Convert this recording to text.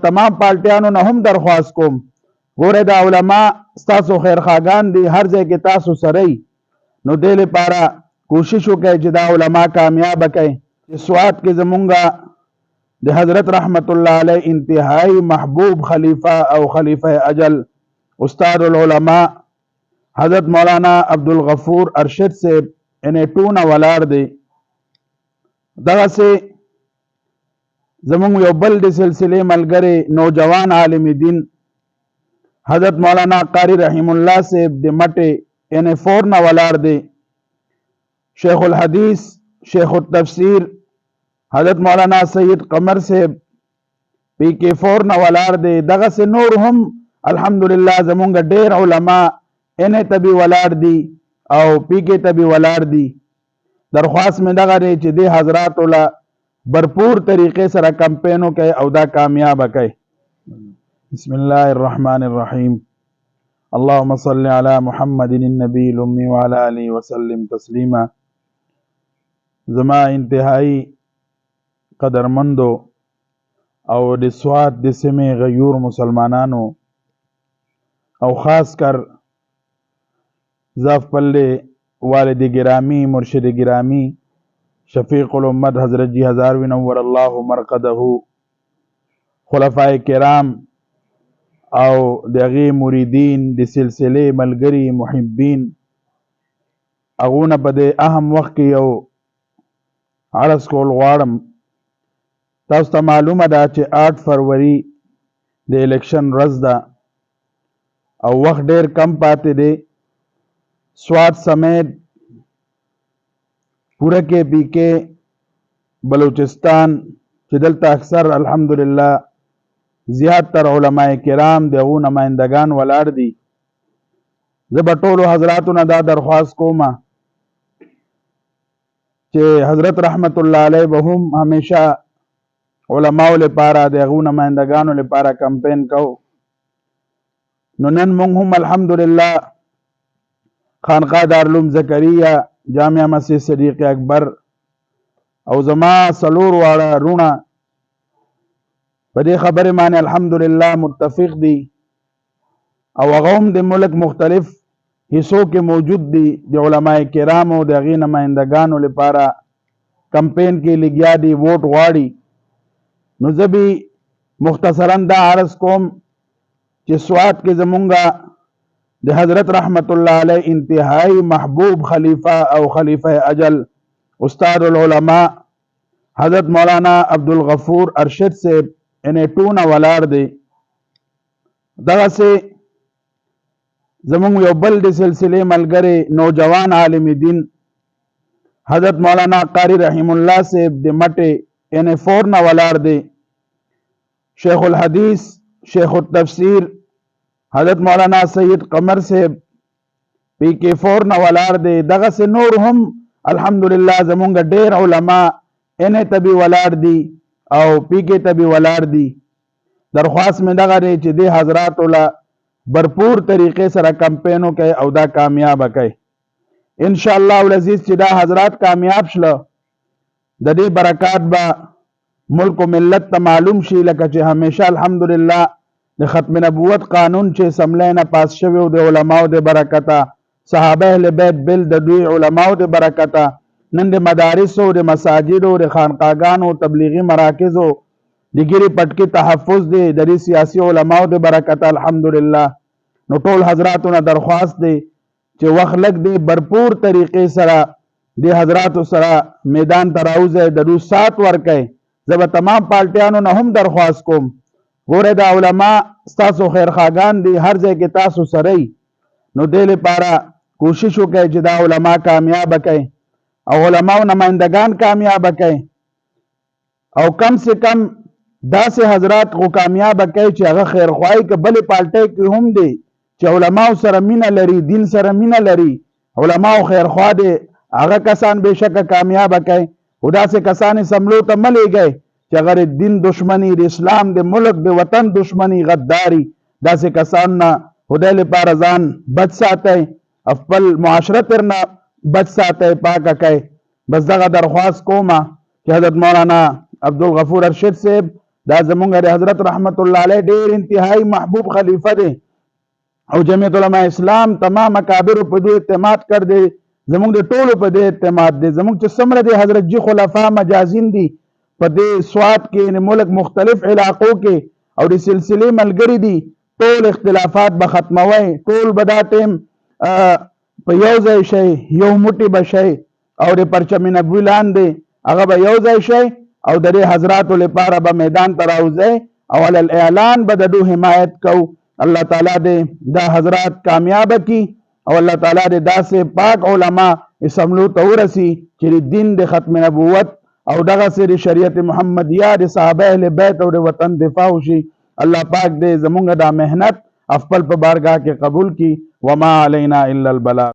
تمام پارټیانو نه هم درخواست کوم ګوره دا علما ستاسو خیرخواګان دي هر ځای کې تاسو سره یي نو دې لپاره کوشش وکړئ چې دا علما کامیابه کړئ چې سوات کې زمونږه د حضرت رحمت الله علیه انتهایی محبوب خلیفہ او خلیفہ اجل استاد العلماء حضرت مولانا عبدالغفور ارشد سے انہیں ټونه ولاړ دی دغسې زمونږ یو بل د سلسلې ملګری نوجوان عالم دین حضرت مولانا قاری رحیم الله صاحب د مټې انہیں فور نه ولاړ دی شیخ الحدیث شیخ التفسیر حضرت مولانا سید قمر صاحب پی کے فور نه ولاړ دی دغسې نور هم الحمدلله زمونږ ډېر علما انہیں تبي ولاړ دي او پی کے تبي ولاړ دي درخواست میں دغه دی چې دې حضراتو له भरपूर तरीके से कैंपेनों के अवदा कामयाब कई बिस्मिल्लाहिर्रहमानिर्रहीम अल्लाहुम्मा सल्लि अला मुहम्मदिन नबील उम्मी व अला आलिहि वसल्लम तस्लीमा जमा इंतहाई कदरमंदो और दिस्वात दिसमे गयूर मुसलमानानो और ख़ास कर ज़ाफ़ पल्ले वालिद गिरामी मुर्शिद गिरामी शफीक उम्मत हज़रत जी हज़ारवी नव्वर अल्लाह मरकदहू खुलफाए किराम और दगी मुरीदीन द सिलसिले मलगरी मुहिब्बीन अगून पदे अहम वक्त की यौ अरस कोल वाड़म तास्ता मालूम दा चे 8 फरवरी द इलेक्शन रज़दा और वक्त डेर कम पाते दे स्वात समेत पूरे के पी के बलूचिस्तान चिदलता अक्सर अल्हम्दुलिल्लाह ज़्यादातर उलमाए किराम देगू नुमाइंदगान वलाड़ दी ज़बटोलो हजरातुन दा दरख्वास्त कोमा che हजरत रहमतुल्लाह अलैह बहुम हमेशा उलमाओ ले पारा देगू नुमाइंदगानो ले पारा कैंपेन को नन मुंहुम अल्हम्दुलिल्लाह खानका दारुल ज़करिया जामिया मस्जिद सदीक़ अकबर और जमा सलूर वाला रूणा बदे खबर माने अल्हम्दुलिल्लाह मुत्तफिक दी और अगौम दे मुल्क मुख्तलिफ हिस्सों के मौजूद दी जो उलमाए किराम और दगी नुमाइंदगानों ले पारा कैंपेन के लिगिया दी वोट वाड़ी नुजबी मुख्तसरन दा आरस कोम चिस्वात के जमुंगा द हज़रत रहमतुल्लाह अलैह इंतहाई महबूब खलीफा और खलीफा अजल उस्ताद उलमा हज़रत मौलाना अब्दुल अरशद से इन्हें टूना वलाड़ दे दगसे जमुंग यो बल द सिलसिले मलगरे नौजवान आलिम दीन हज़रत मौलाना कारी रहीमुल्लाह से द मटे इन्हें फोर न वलाड़ दे शेख उल हदीस शेख उल तफसीर हज़रत मौलाना सैयद कमर से पी के फोर न वलाड़ दे दगसे नूर हम अल्हम्दुलिल्लाह जमुंग ढेर उलमा इन्हें तभी वलाड़ दी और पी के तभी वलाड़ दी दरख्वास्त में दगा दे कि दे हजरात भरपूर तरीके से कैंपेनों के अवदा कामयाब कई इंशाअल्लाह अज़ीज़ चिदा हजरात कामयाब शल दे बरकात बा मुल्क मिल्लत मालूम शी लका हमेशा अल्हम्दुलिल्लाह द खत्म नबूवत कानून चे समलैना पास शवे दे उलमाओ दे बरकता सहाबा अहले बैत बिल द दुई उलमाओ दे बरकता नंद मदारिसो दे मसाजिदो दे खानकागानो तबलीगी मराकिजो दिगिरी पटकी तहफ़्फ़ुज़ दे दरी सियासी उलमाओ दे बरकता अल्हम्दुलिल्लाह नो टोल हजरातुना दरख्वास्त दे चे वक्त लग दे भरपूर तरीके सरा दे हजरात सरा मैदान तराउज़ है दरू 7 वर्के जब तमाम पार्टियानो न हम दरख्वास्त कोम गोरे दा उलमा स्तासो खैरखागान दी हर जगह के तासो सरई नो दे लपारा कोशिश वकई कि दा उलमा कामयाब कई और उलमा नुमाइंदगान कामयाब कई और कम से कम 10 हजरात को कामयाब कई कि अगर खैरख्वाही के बल पाल्टे की हम दे कि उलमा सर मीना लरी दिन सर मीना लरी उलमा खैरख्वाह दे अगर कसान बेशक कामयाब कई उदा से कसान समलो तो मले गए कि अगर दिन दुश्मनी इस्लाम दे मुल्क दे वतन दुश्मनी गद्दारी दासे कसान ना हुदैल पारजान बच साते अफल मुआशरत ना बच साते पाक कहे बस दगा दरख्वास्त कोमा कि हज़रत मौलाना अब्दुल गफूर अरशद साहब دا زمونږ د حضرت رحمت الله علیه ډیر انتهایی محبوب خلیفہ دی او جمعیت علماء اسلام تمام اکابر په دې اعتماد کړ دی زمونږ د ټولو په دې اعتماد دی زمونږ چې څومره د حضرت جی خلفا مجازین دي په دې سواد کې ملک مختلف علاقو کې او د سلسله ملګری دي ټول اختلافات به ختموي ټول به دا ټیم په یو ځای شي یو موټی به شي او د پرچم نبوي لاندې هغه به یو ځای شي او د حضراتو لپاره به میدان ته راوځي او علی الاعلان به د دوی حمایت کو الله تعالی دې دا حضرات کامیاب کی او الله تعالی دې داسې پاک علما اسملو ته ورسی چې دین د ختم نبوت او دغه سری شریعت محمدیه د صحابه اهل بیت او د وطن دفاع وشي الله پاک دې زمونږ دا مهنت خپل په بارگاہ کې قبول کی وما علینا الا البلاغ